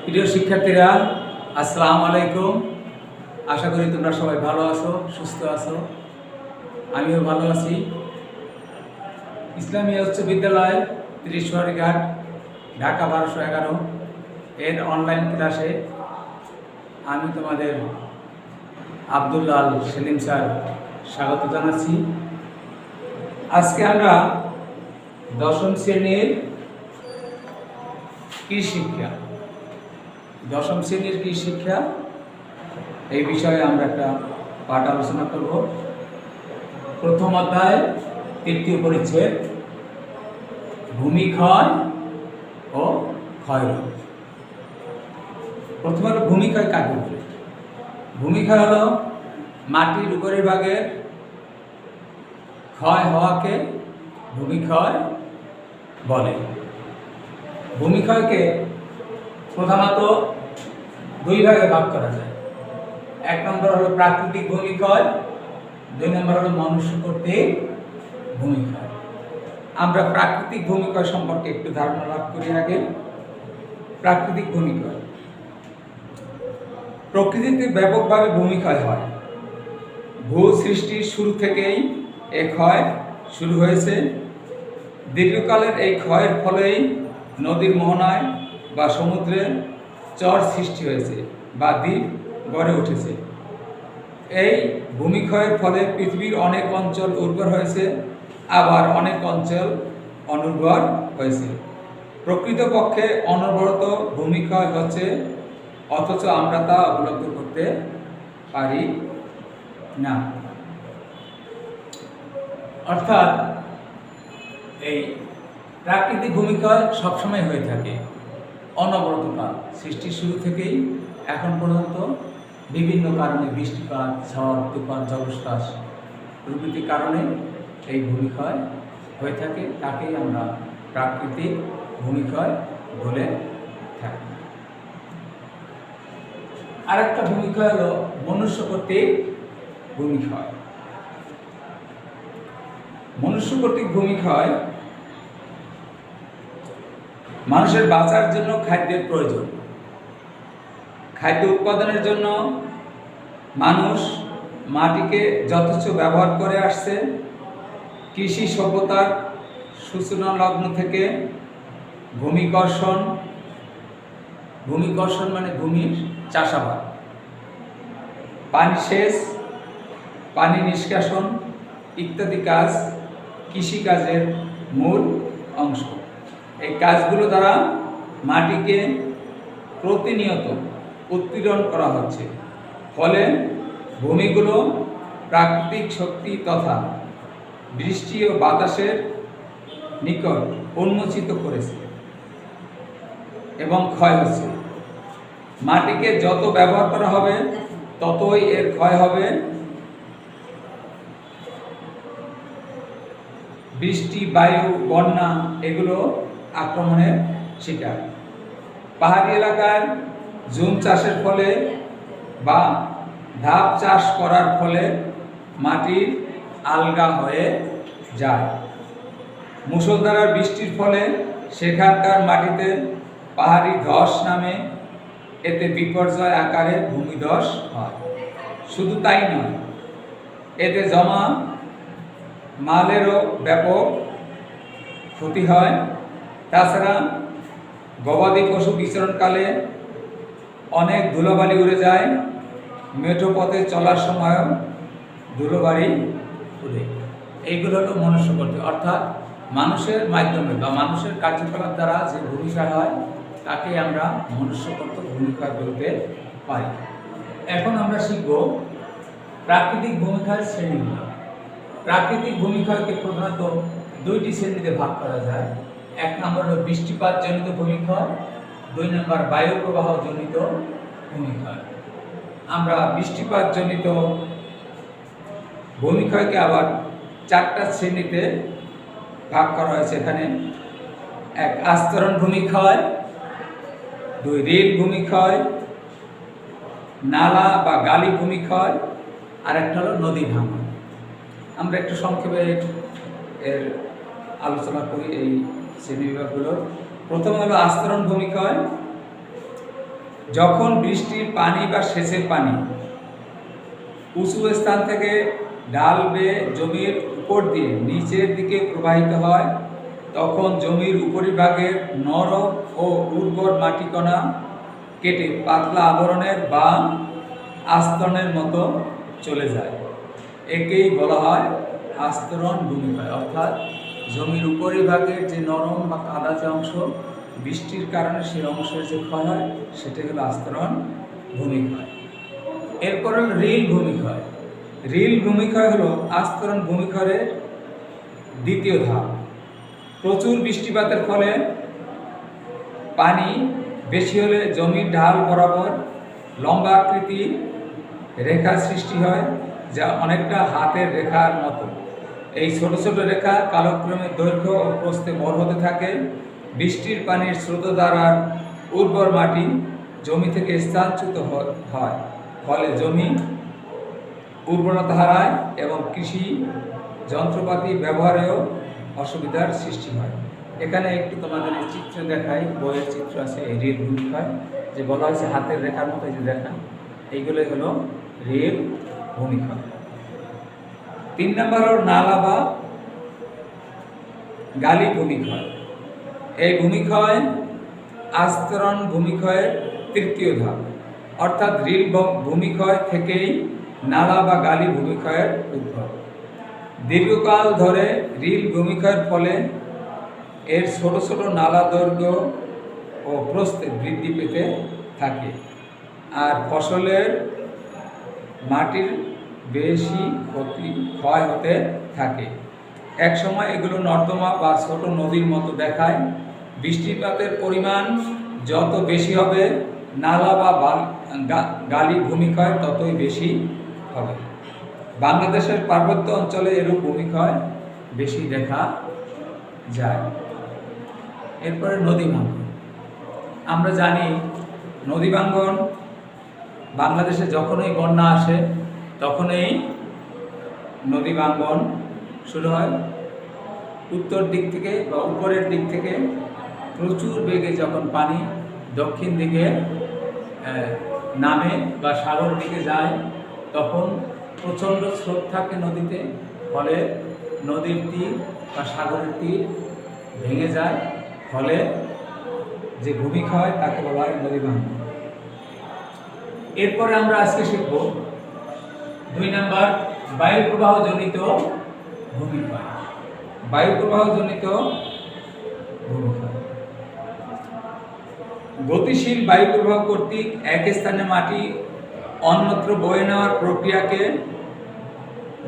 প্রিয় শিক্ষার্থীরা, আসসালামু আলাইকুম। আশা করি তোমরা সবাই ভালো আছো, সুস্থ আছো। আমিও ভালো আছি। ইসলামিয়া উচ্চ বিদ্যালয়, 30 সরিঘাট, ঢাকা 1211 এর অনলাইন ক্লাসে আমি তোমাদের আব্দুল্লাল সেলিম স্যার স্বাগত জানাচ্ছি। আজকে আমরা দশম শ্রেণীর কি শিক্ষা এই বিষয়ে আমরা একটা পাঠ আলোচনা করব। প্রথম অধ্যায়, তৃতীয় পরিচ্ছেদ, ভূমিক্ষয় ও ক্ষয়রোধ। প্রথমে হলো ভূমিক্ষয় কাকে বলে। ভূমিক্ষয় হলো মাটির উপরের ভাগের ক্ষয় হওয়াকে ভূমিক্ষয় বলে। ভূমিক্ষয়কে প্রধানত দুই ভাগে ভাগ করা যায়। এক নম্বর হলো প্রাকৃতিক ভূমিক্ষয়, দুই নম্বর হলো মনুষ্য কর্তৃক ভূমিক্ষয়। আমরা প্রাকৃতিক ভূমিক্ষয় সম্পর্কে একটু ধারণা লাভ করি আগে। প্রাকৃতিক ভূমিক্ষয়, প্রকৃতিতে ব্যাপকভাবে ভূমিক্ষয় হয়। ভূ সৃষ্টির শুরু থেকেই এ ক্ষয় শুরু হয়েছে। দীর্ঘকালের এই ক্ষয়ের ফলেই নদীর মোহনায় বা সমুদ্রে চর সৃষ্টি হয়েছে বা দ্বীপ গড়ে উঠেছে। এই ভূমিক্ষয়ের ফলে পৃথিবীর অনেক অঞ্চল উর্বর হয়েছে, আবার অনেক অঞ্চল অনুর্বর হয়েছে। প্রকৃতপক্ষে অনবরত ভূমিক্ষয় হচ্ছে, অথচ আমরা তা উপলব্ধি করতে পারি না। অর্থাৎ এই প্রাকৃতিক ভূমিক্ষয় সবসময় হয়ে থাকে, অনবরতকাল, সৃষ্টির শুরু থেকেই এখন পর্যন্ত বিভিন্ন কারণে, বৃষ্টিপাত, ঝড়, তুফান, জলোচ্ছ্বাস প্রভৃতি কারণে এই ভূমিক্ষয় হয়ে থাকে। তাকেই আমরা প্রাকৃতিক ভূমিক্ষয় বলে থাকি। আরেকটা ভূমিক্ষয় হলো মনুষ্য কর্তৃক ভূমিক্ষয়। মনুষ্য কর্তৃক ভূমিক্ষয় মানুষের বাঁচার জন্য খাদ্যের প্রয়োজন। খাদ্য উৎপাদনের জন্য মানুষ মাটিকে যথেচ্ছ ব্যবহার করে আসছে। কৃষি সভ্যতার সূচনা লগ্ন থেকে ভূমিকর্ষণ মানে ভূমির চাষাবাদ, পানি সেচ, পানি নিষ্কাশন ইত্যাদি কাজ কৃষিকাজের মূল অংশ। এই কাজগুলো দ্বারা মাটিকে প্রতিনিয়ত উৎপীড়ন করা হচ্ছে, ফলে ভূমিগুলো প্রাকৃতিক শক্তি তথা বৃষ্টি ও বাতাসের নিকট উন্মোচিত করেছে এবং ক্ষয় হচ্ছে। মাটিকে যত ব্যবহার করা হবে ততই এর ক্ষয় হবে। বৃষ্টি, বায়ু, বন্যা এগুলো আক্রমণের শিকার। পাহাড়ি এলাকায় জুম চাষের ফলে বা ধাপ চাষ করার ফলে মাটি আলগা হয়ে যায়। মুষলধারে বৃষ্টির ফলে সেখানকার মাটিতে পাহাড়ি ধস নামে, এতে বিপর্যয় আকারে ভূমিধস হয়। শুধু তাই নয়, এতে জমা মালেরও ব্যাপক ক্ষতি হয়। তাছাড়া গবাদি পশু বিচরণকালে অনেক ধুলোবালি উড়ে যায়। মেঠো পথে চলার সময়ও ধুলোবালি উড়ে। এইগুলো হলো মনুষ্য কর্তৃক, অর্থাৎ মানুষের মাধ্যমে বা মানুষের কার্যকলাপ দ্বারা যে ভূমিক্ষয় হয় তাকে আমরা মনুষ্য কর্তৃক ভূমিক্ষয় বলতে পারি। এখন আমরা শিখব প্রাকৃতিক ভূমিক্ষয়ের শ্রেণীগুলো। প্রাকৃতিক ভূমিক্ষয়কে প্রধানত দুইটি শ্রেণীতে ভাগ করা যায়। এক নম্বর হলো বৃষ্টিপাত জনিত ভূমিক্ষয়, দুই নম্বর বায়ু প্রবাহ জনিত ভূমিক্ষয়। আমরা বৃষ্টিপাত জনিত ভূমিক্ষয়কে আবার চারটা শ্রেণীতে ভাগ করা হয়েছে এখানে। এক, আস্তরণ ভূমিক্ষয়, দুই, রেল ভূমিক্ষয়, নালা বা গালি ভূমিক্ষয়, আর একটা হলো নদী ভাঙন। আমরা একটু সংক্ষেপে এর আলোচনা করি এই শ্রেণীবিভাগগুলোর। প্রথম হলো আস্তরণ ভূমিক্ষয়। যখন বৃষ্টির পানি বা সেচের পানি উঁচু স্থান থেকে ঢাল বেয়ে জমির উপর দিয়ে নিচের দিকে প্রবাহিত হয়, তখন জমির উপরিভাগের নরম ও উর্বর মাটিকণা কেটে পাতলা আবরণের বা আস্তরণের মতো চলে যায়। একেই বলা হয় আস্তরণ ভূমিক্ষয়। অর্থাৎ জমির উপরিভাগের যে নরম বা কাদা যে অংশ, বৃষ্টির কারণে সেই অংশের যে ক্ষয় হয়, সেটাই হলো আস্তরণ ভূমিক্ষয়। এরপর হলো রিল ভূমিক্ষয়। রিল ভূমিক্ষয় হলো আস্তরণ ভূমিক্ষয়ের দ্বিতীয় ধাপ। প্রচুর বৃষ্টিপাতের ফলে পানি বেশি হলে জমির ঢাল বরাবর লম্বা আকৃতির রেখা সৃষ্টি হয়, যা অনেকটা হাতের রেখার মতো। এই ছোট ছোট রেখা কালক্রমে দৈর্ঘ্য ও প্রস্থে বড় হতে থাকে। বৃষ্টির পানির স্রোত দ্বারা উর্বর মাটি জমি থেকে স্থানচ্যুত হয়, ফলে জমি উর্বরতা হারায় এবং কৃষি যন্ত্রপাতি ব্যবহারেও অসুবিধার সৃষ্টি হয়। এখানে একটু তোমাদের এই চিত্র দেখাই, বইয়ের চিত্র আছে এই রিল ভূমিক্ষয়, যে বলা হয়েছে হাতের রেখার মতো, যে দেখা, এইগুলোই হলো রিল ভূমিক্ষয়। 3 নম্বর হলো নালা বা গালি ভূমিক্ষয়। এই ভূমিক্ষয় আস্তরণ ভূমিক্ষয়ের তৃতীয় ধাপ। অর্থাৎ রিল ভূমিক্ষয় থেকেই নালা বা গালি ভূমিক্ষয়ের উদ্ভব। দীর্ঘকাল ধরে রিল ভূমিক্ষয়ের ফলে এর ছোট ছোট নালা দৈর্ঘ্য ও প্রস্থে বৃদ্ধি পেতে থাকে, আর ফসলের মাটির বেশি ক্ষয় হতে থাকে। এক সময় এগুলো নর্দমা বা ছোট নদীর মতো দেখায়। বৃষ্টিপাতের পরিমাণ যত বেশি হবে, নালা বা গালি ভূমিক্ষয় ততই বেশি হবে। বাংলাদেশের পার্বত্য অঞ্চলে এরূপ ভূমিক্ষয় বেশি দেখা যায়। এরপরে নদী ভাঙ্গন। আমরা জানি নদী ভাঙ্গন বাংলাদেশে যখনই বন্যা আসে তখনই নদী ভাঙ্গন শুরু হয়। উত্তর দিক থেকে বা উপরের দিক থেকে প্রচুর বেগে যখন পানি দক্ষিণ দিকে নামে বা সাগর দিকে যায়, তখন প্রচণ্ড স্রোত থাকে নদীতে, ফলে নদীর তীর বা সাগরের তীর ভেঙে যায়, ফলে যে ভূমিক্ষয় তাকে বলা হয় নদী ভাঙ্গন। এরপরে আমরা আজকে শিখব 2 নম্বর বায়ু প্রবাহজনিত ভূমিক্ষয়। বায়ু প্রবাহজনিত ভূমিক্ষয় গতিশীল বায়ু প্রবাহ কর্তৃক এক স্থানে মাটি অন্যত্র বয়ে নেওয়ার প্রক্রিয়াকে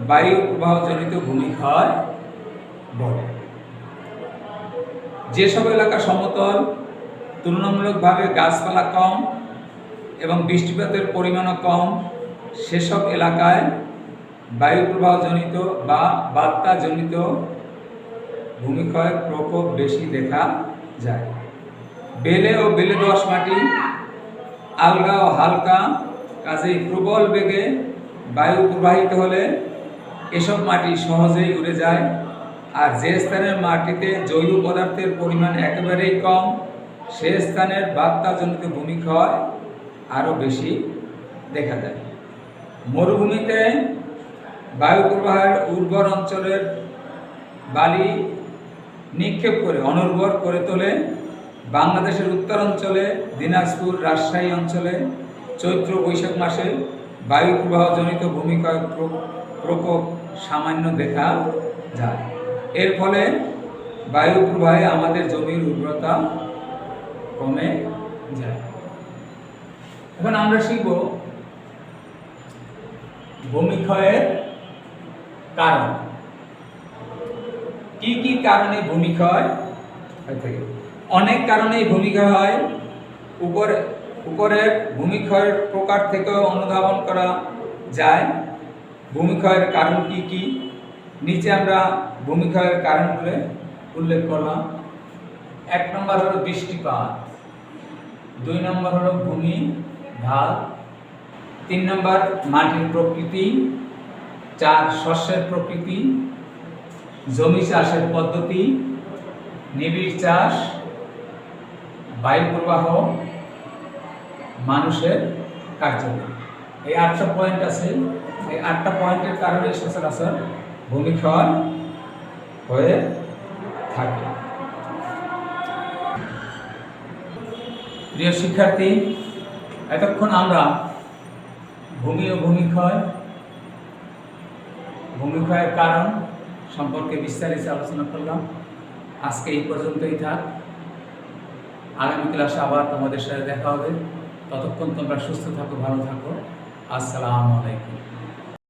বায়ু প্রবাহজনিত ভূমিক্ষয় বলে। যেসব এলাকা সমতল, তুলনামূলকভাবে গাছপালা কম এবং বৃষ্টিপাতের পরিমাণও কম, সেসব এলাকায় বায়ু প্রবাহজনিত বা বাত্যাজনিত ভূমিক্ষয়ের প্রকোপ বেশি দেখা যায়। বেলে ও বেলে দোআঁশ মাটি আলগা ও হালকা, কাজেই প্রবল বেগে বায়ু প্রবাহিত হলে এসব মাটি সহজেই উড়ে যায়। আর যে স্থানের মাটিতে জৈব পদার্থের পরিমাণ একেবারেই কম, সে স্থানের বাত্যাজনিত ভূমিক্ষয় আরও বেশি দেখা যায়। মরুভূমিতে বায়ু প্রবাহের উর্বর অঞ্চলের বালি নিক্ষেপ করে অনুর্বর করে তোলে। বাংলাদেশের উত্তরাঞ্চলে, দিনাজপুর, রাজশাহী অঞ্চলে চৈত্র বৈশাখ মাসে বায়ু প্রবাহজনিত ভূমিক্ষয় প্রকোপ সামান্য দেখা যায়। এর ফলে বায়ু প্রবাহে আমাদের জমির উর্বরতা কমে যায়। এখন আমরা শিখব ভূমিক্ষয়ের কারণ। কি কি কারণে ভূমিক্ষয় হয়ে থাকে? অনেক কারণেই ভূমিক্ষয় হয়। উপরের ভূমিক্ষয়ের প্রকার থেকেও অনুধাবন করা যায় ভূমিক্ষয়ের কারণ কি কি। নিচে আমরা ভূমিক্ষয়ের কারণগুলো উল্লেখ করলাম। 1 নম্বর হলো বৃষ্টিপাত, 2 নম্বর হলো ভূমি ঢাল, 3 নম্বর মাটির প্রকৃতি, 4 শস্যের প্রকৃতি, জমি চাষের পদ্ধতি, নিবিড় চাষ, বায়ু প্রবাহ, মানুষের কার্যকরী। এই 8টা পয়েন্ট আছে, এই 8টা পয়েন্টের কারণে সচরাচর ভূমিক্ষয় হয়ে থাকে। প্রিয় শিক্ষার্থী, এতক্ষণ আমরা ভূমি ও ভূমিক্ষয়ের কারণ সম্পর্কে বিস্তারিত আলোচনা করলাম। আজকে এই পর্যন্তই থাক। আগামী ক্লাসে আবার তোমাদের সাথে দেখা হবে। ততক্ষণ তোমরা সুস্থ থাকো, ভালো থাকো। আসসালামু আলাইকুম।